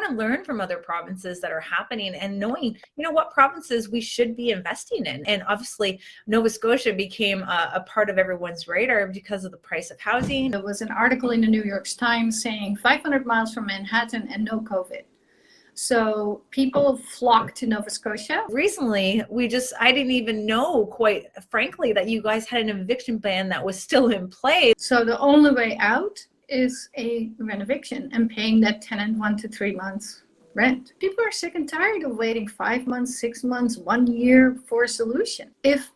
want to learn from other provinces that are happening and knowing, what provinces we should be investing in. And obviously, Nova Scotia became a part of everyone's radar because of the price of housing. There was an article in the New York Times saying 500 miles from Manhattan and no COVID. So people flocked to Nova Scotia. Recently, I didn't even know, quite frankly, that you guys had an eviction ban that was still in place. So the only way out is a renoviction and paying that tenant 1 to 3 months rent. People are sick and tired of waiting 5 months, 6 months, 1 year for a solution. If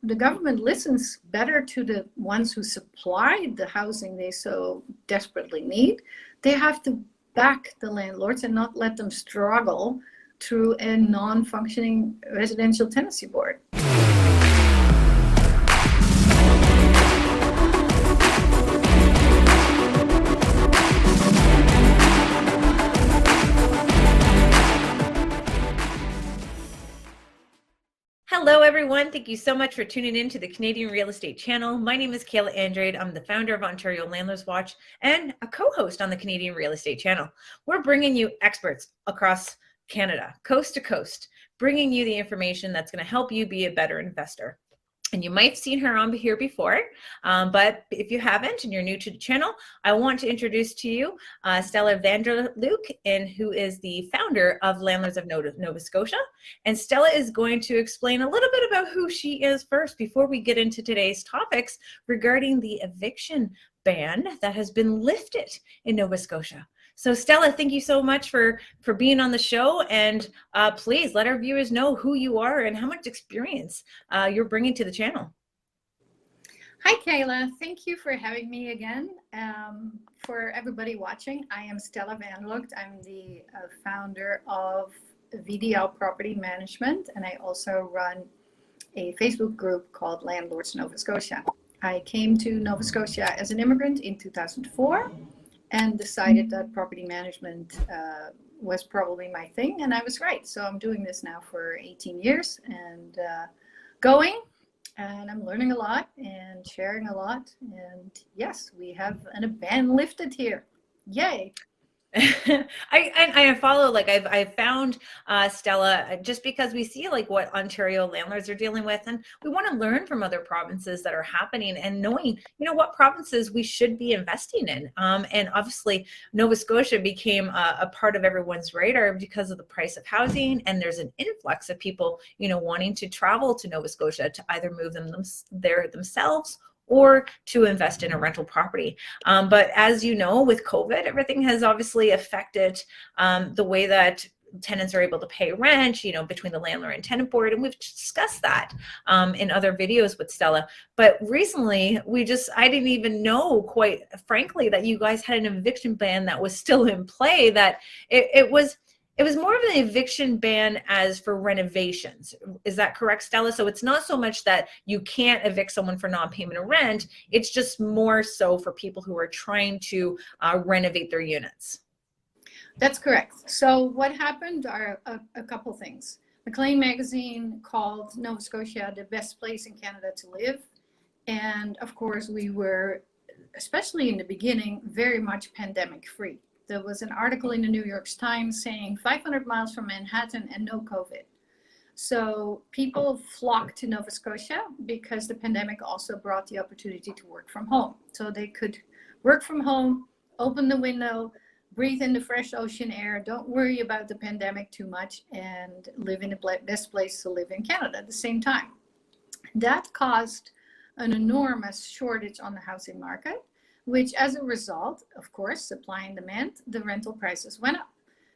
the government listens better to the ones who supply the housing they so desperately need, they have to back the landlords and not let them struggle through a non-functioning residential tenancy board. Hello everyone, thank you so much for tuning in to the Canadian Real Estate Channel. My name is Kayla Andrade. I'm the founder of Ontario Landlords Watch and a co-host on the Canadian Real Estate Channel. We're bringing you experts across Canada, coast to coast, bringing you the information that's going to help you be a better investor. And you might have seen her on here before, but if you haven't and you're new to the channel, I want to introduce to you Stella Van Der Lugt, who is the founder of Landlords of Nova Scotia. And Stella is going to explain a little bit about who she is first before we get into today's topics regarding the eviction ban that has been lifted in Nova Scotia. So Stella, thank you so much for being on the show, and please let our viewers know who you are and how much experience you're bringing to the channel. Hi Kayla, thank you for having me again. For everybody watching, I am Stella Van Der Lugt. I'm the founder of VDL Property Management, and I also run a Facebook group called Landlords Nova Scotia. I came to Nova Scotia as an immigrant in 2004. And decided that property management was probably my thing, and I was right. So I'm doing this now for 18 years and and I'm learning a lot and sharing a lot. And yes, we have a ban lifted here. Yay. I follow, I've found Stella, just because we see what Ontario landlords are dealing with, and we want to learn from other provinces that are happening and knowing, what provinces we should be investing in. And obviously Nova Scotia became a part of everyone's radar because of the price of housing, and there's an influx of people, wanting to travel to Nova Scotia to either move there themselves or to invest in a rental property. But as you know, with COVID, everything has obviously affected the way that tenants are able to pay rent, between the landlord and tenant board. And we've discussed that in other videos with Stella. But recently, I didn't even know, quite frankly, that you guys had an eviction ban that was still in play, that it was more of an eviction ban as for renovations. Is that correct, Stella? So it's not so much that you can't evict someone for non-payment of rent. It's just more so for people who are trying to renovate their units. That's correct. So what happened are a couple things. Maclean magazine called Nova Scotia the best place in Canada to live. And of course, we were, especially in the beginning, very much pandemic free. There was an article in the New York Times saying 500 miles from Manhattan and no COVID. So people flocked to Nova Scotia because the pandemic also brought the opportunity to work from home. So they could work from home, open the window, breathe in the fresh ocean air, don't worry about the pandemic too much, and live in the best place to live in Canada at the same time. That caused an enormous shortage on the housing market, which as a result, of course, supply and demand, the rental prices went up.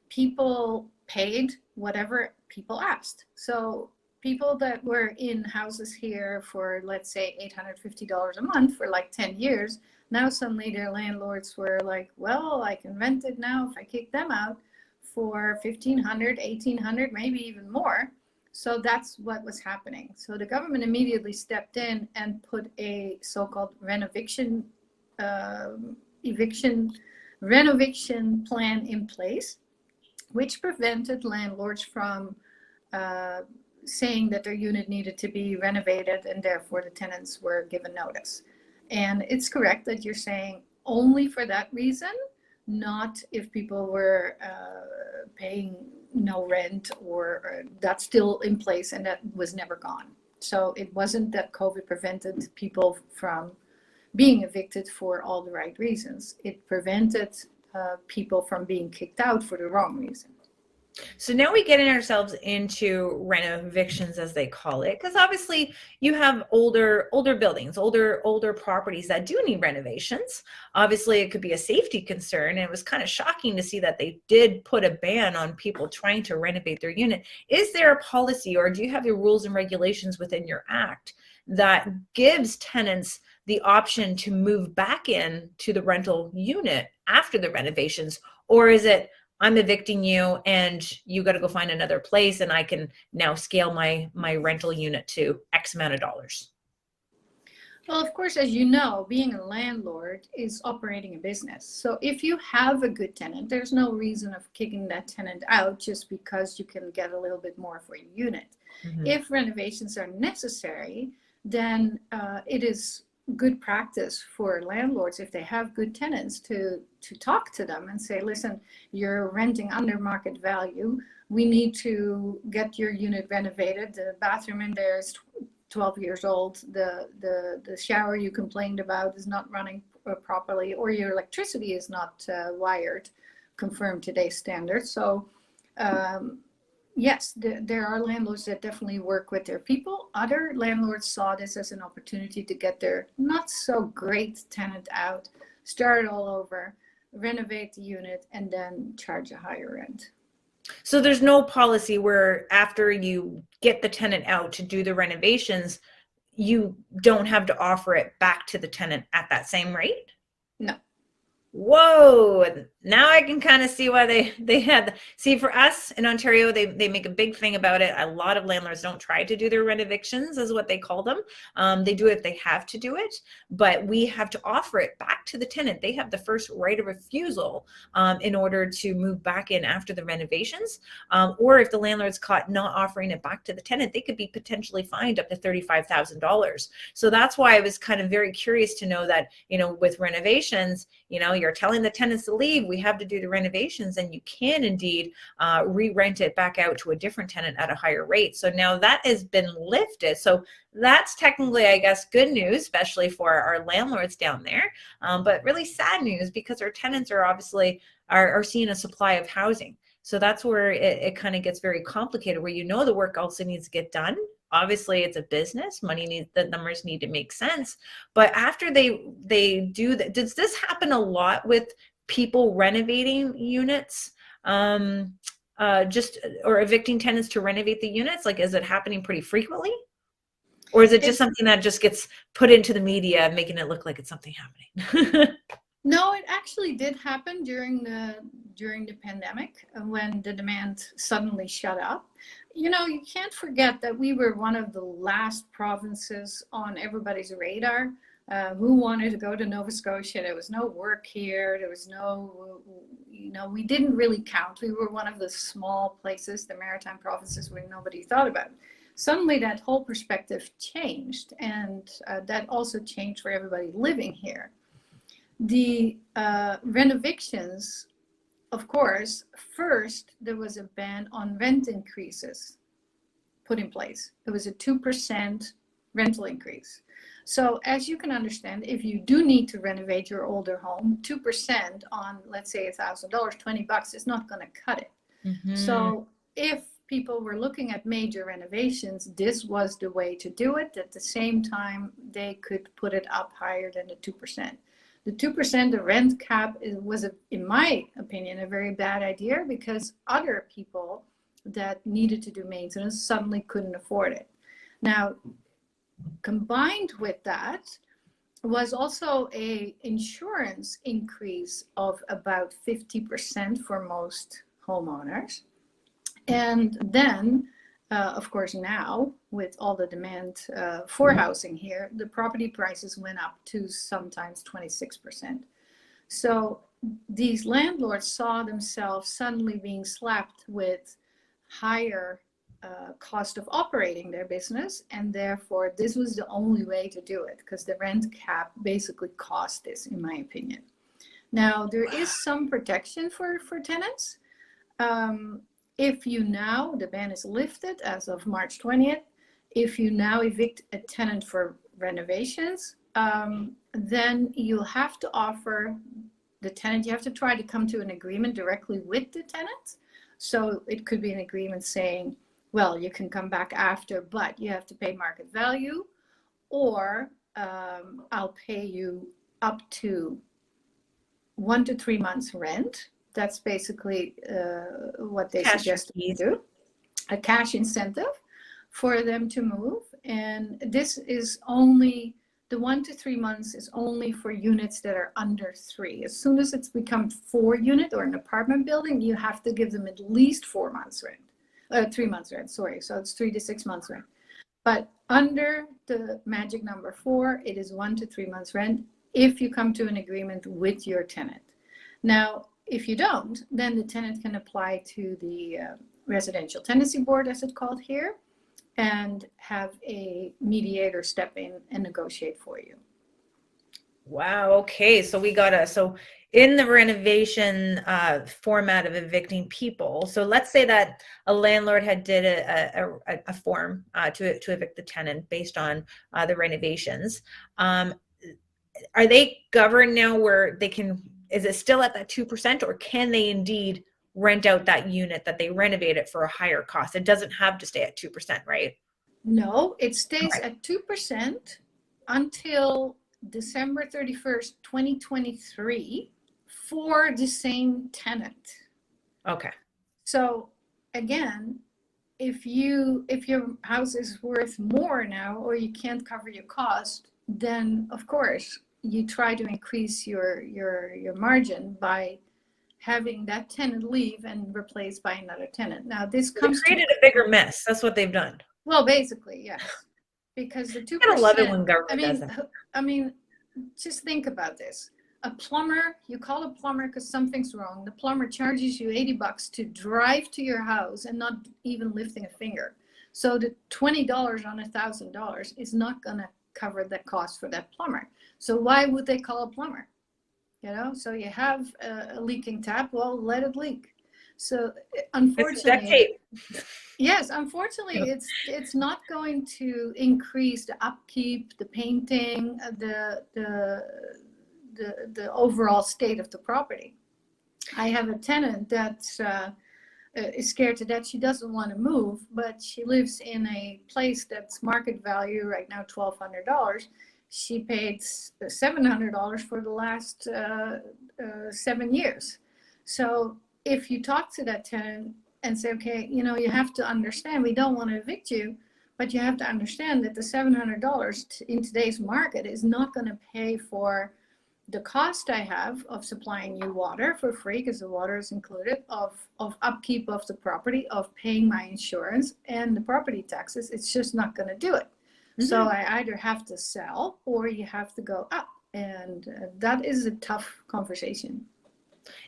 People paid whatever people asked. So people that were in houses here for, let's say, $850 a month for 10 years, now suddenly their landlords were like, well, I can rent it now if I kick them out for $1,500, $1,800, maybe even more. So that's what was happening. So the government immediately stepped in and put a so-called Renoviction Renovation plan in place, which prevented landlords from saying that their unit needed to be renovated, and therefore the tenants were given notice. And it's correct that you're saying only for that reason, not if people were paying no rent, or that's still in place, and that was never gone. So it wasn't that COVID prevented people from being evicted for all the right reasons. It prevented people from being kicked out for the wrong reason. So now we get ourselves into renovictions, as they call it, because obviously you have older buildings, older properties that do need renovations. Obviously, it could be a safety concern, and it was kind of shocking to see that they did put a ban on people trying to renovate their unit. Is there a policy, or do you have your rules and regulations within your act that gives tenants the option to move back in to the rental unit after the renovations? Or is it, I'm evicting you and you got to go find another place, and I can now scale my rental unit to X amount of dollars? Well, of course, as you know, being a landlord is operating a business. So if you have a good tenant, there's no reason of kicking that tenant out just because you can get a little bit more for your unit. Mm-hmm. If renovations are necessary, then it is good practice for landlords, if they have good tenants, to talk to them and say, listen, you're renting under market value. We need to get your unit renovated. The bathroom in there is 12 years old. The shower you complained about is not running properly, or your electricity is not wired, confirmed today's standards. So yes, there are landlords that definitely work with their people. Other landlords saw this as an opportunity to get their not so great tenant out, start all over, renovate the unit, and then charge a higher rent. So there's no policy where after you get the tenant out to do the renovations, you don't have to offer it back to the tenant at that same rate? No. Whoa, now I can kind of see why they had, see, for us in Ontario, they make a big thing about it. A lot of landlords don't try to do their renovictions, is what they call them. They do it if they have to do it, but we have to offer it back to the tenant. They have the first right of refusal in order to move back in after the renovations. Or if the landlord's caught not offering it back to the tenant, they could be potentially fined up to $35,000. So that's why I was kind of very curious to know that, with renovations, you're telling the tenants to leave, we have to do the renovations, and you can indeed re-rent it back out to a different tenant at a higher rate. So now that has been lifted. So that's technically, I guess, good news, especially for our landlords down there, but really sad news because our tenants are obviously are seeing a supply of housing. So that's where it kind of gets very complicated, where the work also needs to get done. Obviously, it's a business. The numbers need to make sense. But after they do that, does this happen a lot with people renovating units, or evicting tenants to renovate the units? Like, is it happening pretty frequently? Or is it just something that just gets put into the media, making it look like it's something happening? No, it actually did happen during the pandemic, when the demand suddenly shut up. You can't forget that we were one of the last provinces on everybody's radar. Who wanted to go to Nova Scotia? There was no work here. There was no, we didn't really count. We were one of the small places, the maritime provinces, where nobody thought about it. Suddenly that whole perspective changed, and that also changed for everybody living here. The renovictions, of course, first there was a ban on rent increases put in place. It was a 2% rental increase. So as you can understand, if you do need to renovate your older home, 2% on, let's say, $1,000, $20 is not going to cut it. Mm-hmm. So if people were looking at major renovations, this was the way to do it. At the same time, they could put it up higher than the 2%. The 2%, the rent cap, was, in my opinion, a very bad idea, because other people that needed to do maintenance suddenly couldn't afford it. Now, combined with that was also a insurance increase of about 50% for most homeowners. And then, of course, now with all the demand for housing here, the property prices went up to sometimes 26%. So these landlords saw themselves suddenly being slapped with higher cost of operating their business, and therefore this was the only way to do it, because the rent cap basically cost this, in my opinion. Now, there is some protection for tenants. If you now, the ban is lifted as of March 20th, if you now evict a tenant for renovations, then you'll have to offer the tenant, you have to try to come to an agreement directly with the tenant. So it could be an agreement saying, well, you can come back after, but you have to pay market value, or I'll pay you up to 1 to 3 months rent. That's basically what they suggest to do. A cash incentive for them to move. And this is only, the 1 to 3 months is only for units that are under 3. As soon as it's become 4 unit or an apartment building, you have to give them at least 4 months rent, 3 months rent, sorry. So it's 3 to 6 months rent. But under the magic number 4, it is 1 to 3 months rent if you come to an agreement with your tenant. Now, if you don't, then the tenant can apply to the residential tenancy board, as it's called here, and have a mediator step in and negotiate for you. Wow. Okay. So we got so in the renovation format of evicting people. So let's say that a landlord had did a form to evict the tenant based on the renovations. Are they governed now where they can, is it still at that 2%, or can they indeed rent out that unit that they renovated for a higher cost? It doesn't have to stay at 2%, right? No, it stays at 2% until December 31st, 2023 for the same tenant. Okay. So again, if your house is worth more now, or you can't cover your cost, then of course you try to increase your margin by having that tenant leave and replaced by another tenant. Now this comes created a bigger mess. That's what they've done. Well, basically, yes, because the 2%. I love it when government does that. I mean, just think about this. A plumber, you call a plumber because something's wrong. The plumber charges you $80 to drive to your house and not even lifting a finger. So the $20 on $1,000 is not going to cover the cost for that plumber. So why would they call a plumber? You know, so you have a leaking tap, well, let it leak. So unfortunately, yes, unfortunately, it's not going to increase the upkeep, the painting, the overall state of the property. I have a tenant that is scared to death. She doesn't want to move, but she lives in a place that's market value right now $1,200. She paid $700 for the last 7 years. So if you talk to that tenant and say, okay, you know, you have to understand, we don't want to evict you, but you have to understand that the $700 in today's market is not going to pay for the cost I have of supplying you water for free, because the water is included, of upkeep of the property, of paying my insurance and the property taxes. It's just not going to do it. Mm-hmm. So I either have to sell or you have to go up. And that is a tough conversation.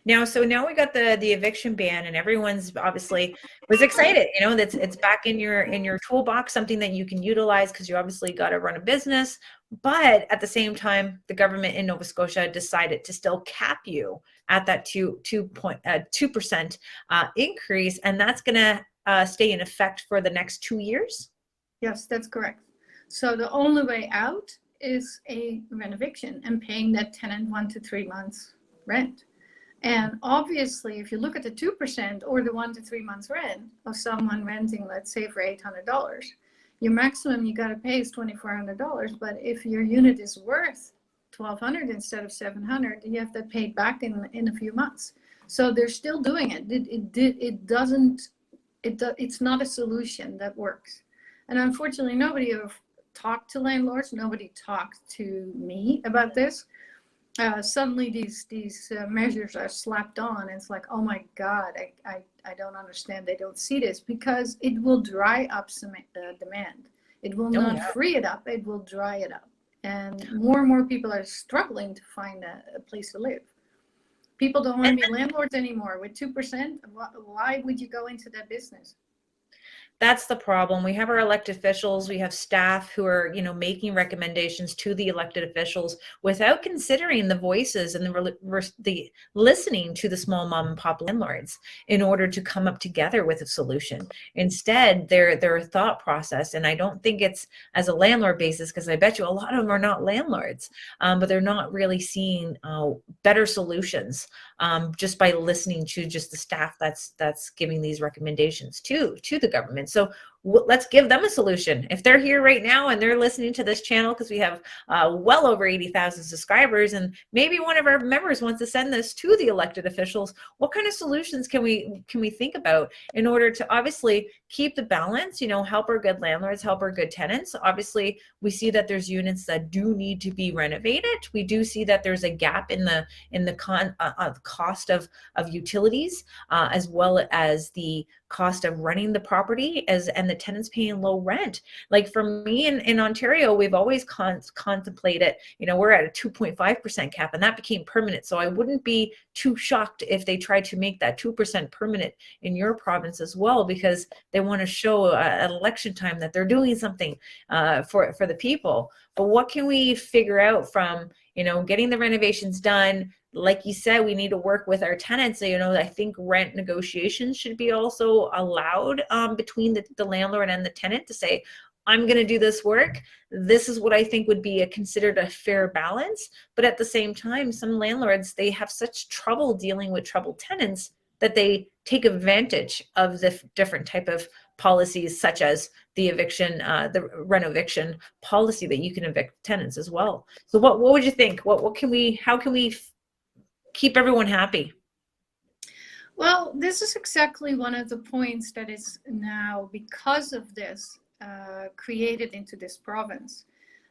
Now, so now we got the eviction ban, and everyone's obviously was excited. You know, that's it's back in your toolbox, something that you can utilize because you obviously got to run a business. But at the same time, the government in Nova Scotia decided to still cap you at that 2% increase, and that's going to stay in effect for the next 2 years. Yes, that's correct. So the only way out is a renoviction and paying that tenant 1 to 3 months rent. And obviously, if you look at the 2% or the 1 to 3 months rent of someone renting, let's say for $800, your maximum you got to pay is $2,400. But if your unit is worth $1,200 instead of $700, you have that paid back in a few months. So they're still doing it. It's not a solution that works. And unfortunately, nobody have talked to landlords. Nobody talked to me about this. Suddenly these measures are slapped on, and it's like, oh my God, I don't understand. They don't see this, because it will dry up some demand. It will not free it up. It will dry it up. And more people are struggling to find a place to live. People don't want to be landlords anymore. With 2%, why would you go into that business? That's the problem. We have our elected officials, we have staff who are, making recommendations to the elected officials without considering the voices and the listening to the small mom and pop landlords in order to come up together with a solution. Instead, their thought process, and I don't think it's as a landlord basis, because I bet you a lot of them are not landlords, but they're not really seeing better solutions just by listening to just the staff that's giving these recommendations to the government. So let's give them a solution. If they're here right now and they're listening to this channel, because we have well over 80,000 subscribers, and maybe one of our members wants to send this to the elected officials, what kind of solutions can we think about in order to obviously keep the balance, help our good landlords, help our good tenants? Obviously, we see that there's units that do need to be renovated. We do see that there's a gap in the cost of utilities, as well as the cost of running the property, and the tenants paying low rent. Like for me in Ontario, we've always contemplated, we're at a 2.5% cap, and that became permanent. So I wouldn't be too shocked if they tried to make that 2% permanent in your province as well, because they want to show at election time that they're doing something for the people. But what can we figure out from, getting the renovations done? Like you said, we need to work with our tenants. I think rent negotiations should be also allowed between the landlord and the tenant to say, I'm going to do this work. This is what I think would be considered a fair balance. But at the same time, some landlords, they have such trouble dealing with troubled tenants that they take advantage of the different type of policies, such as the eviction, the Renoviction policy, that you can evict tenants as well. So what would you think? How can we keep everyone happy? Well, this is exactly one of the points that is now, because of this, created into this province.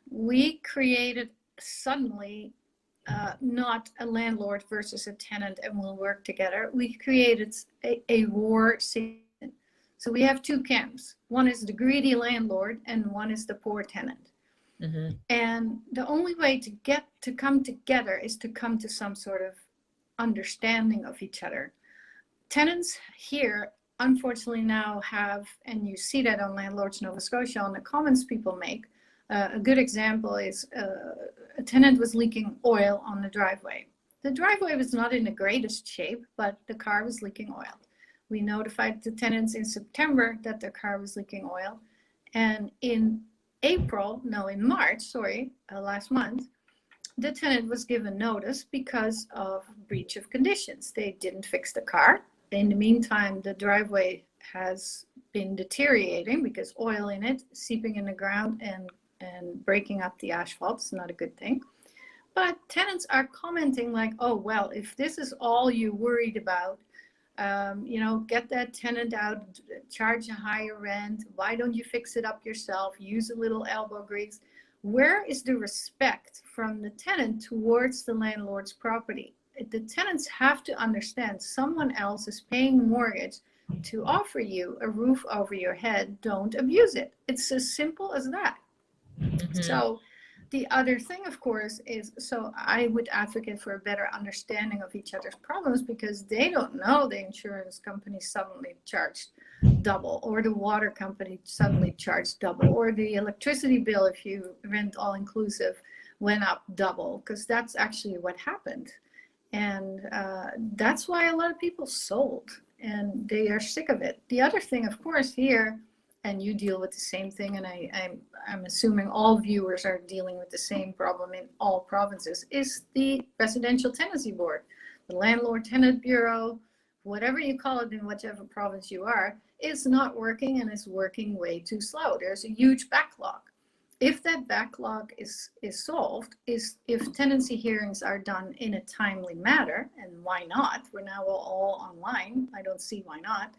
We created suddenly not a landlord versus a tenant and we'll work together. We created a war scene. So we have two camps. One is the greedy landlord and one is the poor tenant. Mm-hmm. And the only way to come together is to come to some sort of understanding of each other. Tenants here, unfortunately, now have, and you see that on Landlords Nova Scotia, on the comments people make. A good example is a tenant was leaking oil on the driveway. The driveway was not in the greatest shape, but the car was leaking oil. We notified the tenants in September that their car was leaking oil. And in March, last month, the tenant was given notice because of breach of conditions. They didn't fix the car. In the meantime, the driveway has been deteriorating because oil in it, seeping in the ground and breaking up the asphalt. It's not a good thing. But tenants are commenting like, oh, well, if this is all you worried about, get that tenant out, charge a higher rent. Why don't you fix it up yourself? Use a little elbow grease. Where is the respect from the tenant towards the landlord's property? The tenants have to understand someone else is paying mortgage to offer you a roof over your head. Don't abuse it. It's as simple as that. Mm-hmm. So the other thing, of course, is, so I would advocate for a better understanding of each other's problems, because they don't know the insurance company suddenly charged double, or the water company suddenly charged double, or the electricity bill, if you rent all inclusive, went up double, because that's actually what happened. And that's why a lot of people sold, and they are sick of it. The other thing, of course, here, and you deal with the same thing, and I'm assuming all viewers are dealing with the same problem in all provinces, is the Residential Tenancy Board. The Landlord Tenant Bureau, whatever you call it in whichever province you are, is not working, and is working way too slow. There's a huge backlog. If that backlog is solved, if tenancy hearings are done in a timely manner, and why not? We're now all online. I don't see why not.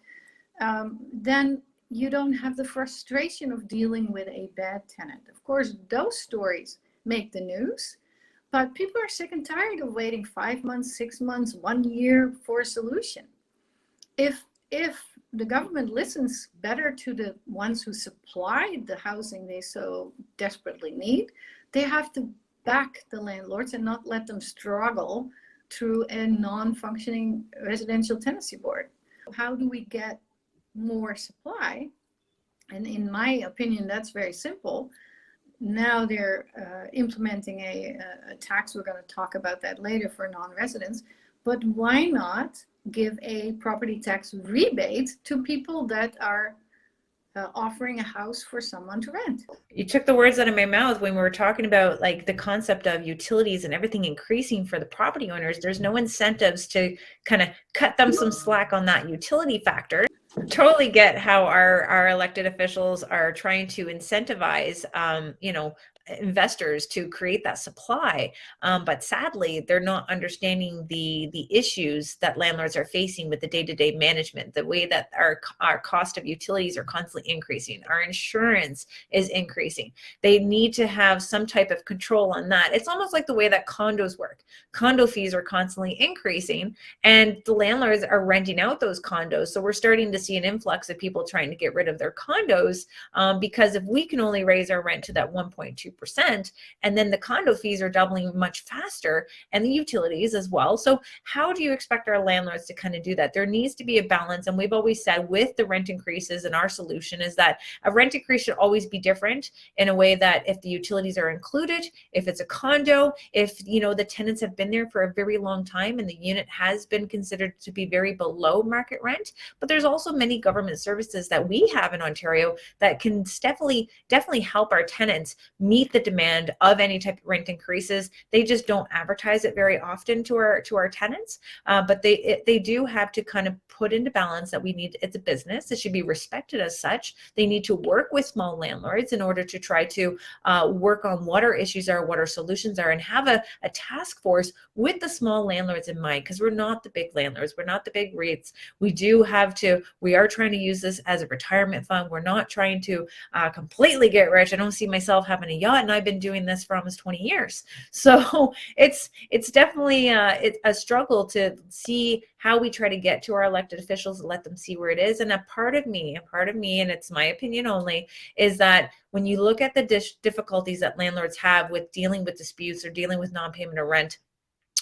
Then you don't have the frustration of dealing with a bad tenant. Of course, those stories make the news, but people are sick and tired of waiting 5 months, 6 months, 1 year for a solution. If the government listens better to the ones who supplied the housing they so desperately need, they have to back the landlords and not let them struggle through a non-functioning residential tenancy board. How do we get more supply And in my opinion, that's very simple. Now they're implementing a tax. We're going to talk about that later for non-residents. But why not give a property tax rebate to people that are offering a house for someone to rent? You took the words out of my mouth when we were talking about like the concept of utilities and everything increasing for the property owners. There's no incentives to kind of cut them some slack on that utility factor. Totally get how our elected officials are trying to incentivize, investors to create that supply. But sadly, they're not understanding the issues that landlords are facing with the day-to-day management, the way that our cost of utilities are constantly increasing. Our insurance is increasing. They need to have some type of control on that. It's almost like the way that condos work. Condo fees are constantly increasing, and the landlords are renting out those condos. So we're starting to see an influx of people trying to get rid of their condos, because if we can only raise our rent to that 1.2%, and then the condo fees are doubling much faster, and the utilities as well. So how do you expect our landlords to kind of do that? There needs to be a balance. And we've always said with the rent increases, and our solution is that a rent increase should always be different in a way that if the utilities are included, if it's a condo, if the tenants have been there for a very long time and the unit has been considered to be very below market rent. But there's also many government services that we have in Ontario that can definitely help our tenants meet the demand of any type of rent increases. They just don't advertise it very often to our tenants, but they do have to kind of put into balance that it's a business. It should be respected as such. They need to work with small landlords in order to try to work on what our issues are, what our solutions are, and have a task force with the small landlords in mind, because we're not the big landlords. We're not the big REITs. We are trying to use this as a retirement fund. We're not trying to completely get rich. I don't see myself having a yacht, and I've been doing this for almost 20 years. So it's definitely a struggle to see how we try to get to our elected officials and let them see where it is. And a part of me, and it's my opinion only, is that when you look at the difficulties that landlords have with dealing with disputes or dealing with non-payment of rent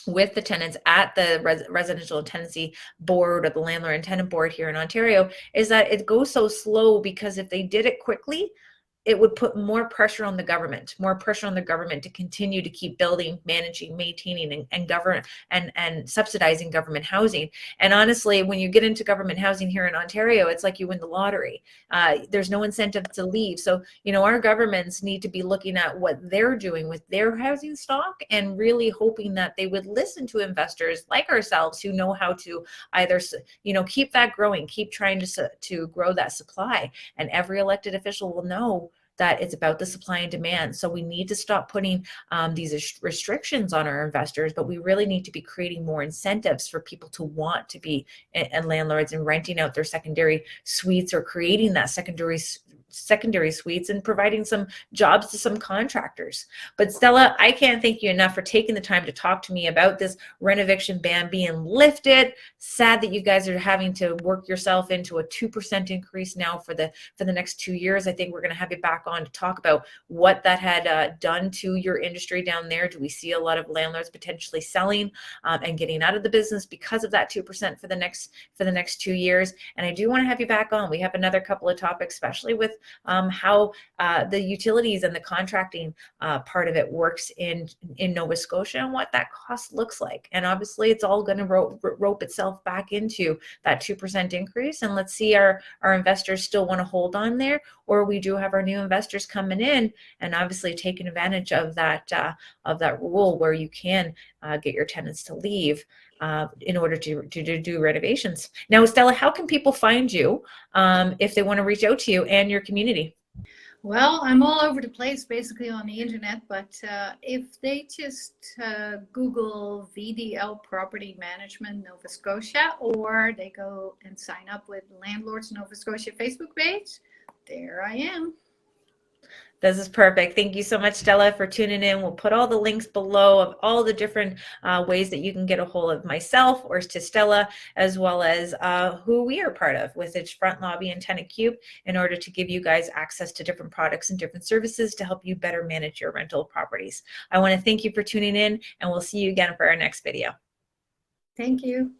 with the tenants at the residential tenancy board or the landlord and tenant board here in Ontario, is that it goes so slow, because if they did it quickly, it would put more pressure on the government to continue to keep building, managing, maintaining, and govern and subsidizing government housing. And honestly, when you get into government housing here in Ontario, it's like you win the lottery. There's no incentive to leave. So, our governments need to be looking at what they're doing with their housing stock and really hoping that they would listen to investors like ourselves who know how to either, keep that growing, keep trying to grow that supply. And every elected official will know that it's about the supply and demand. So we need to stop putting these restrictions on our investors, but we really need to be creating more incentives for people to want to be landlords and renting out their secondary suites, or creating that secondary suites and providing some jobs to some contractors. But Stella, I can't thank you enough for taking the time to talk to me about this renoviction ban being lifted. Sad that you guys are having to work yourself into a 2% increase now for the next 2 years. I think we're going to have you back on to talk about what that had done to your industry down there. Do we see a lot of landlords potentially selling and getting out of the business because of that 2% for the next 2 years? And I do want to have you back on. We have another couple of topics, especially with how the utilities and the contracting part of it works in Nova Scotia, and what that cost looks like. And obviously it's all going to rope itself back into that 2% increase. And let's see, our investors still want to hold on there, or we do have our new investors coming in and obviously taking advantage of that rule where you can get your tenants to leave in order to do renovations. Now, Stella, how can people find you if they want to reach out to you and your community? Well, I'm all over the place, basically on the internet, but if they just Google VDL Property Management Nova Scotia, or they go and sign up with Landlords Nova Scotia Facebook page, there I am. This is perfect. Thank you so much, Stella, for tuning in. We'll put all the links below of all the different ways that you can get a hold of myself or to Stella, as well as who we are part of with its Front Lobby and Tenant Cube, in order to give you guys access to different products and different services to help you better manage your rental properties. I want to thank you for tuning in, and we'll see you again for our next video. Thank you.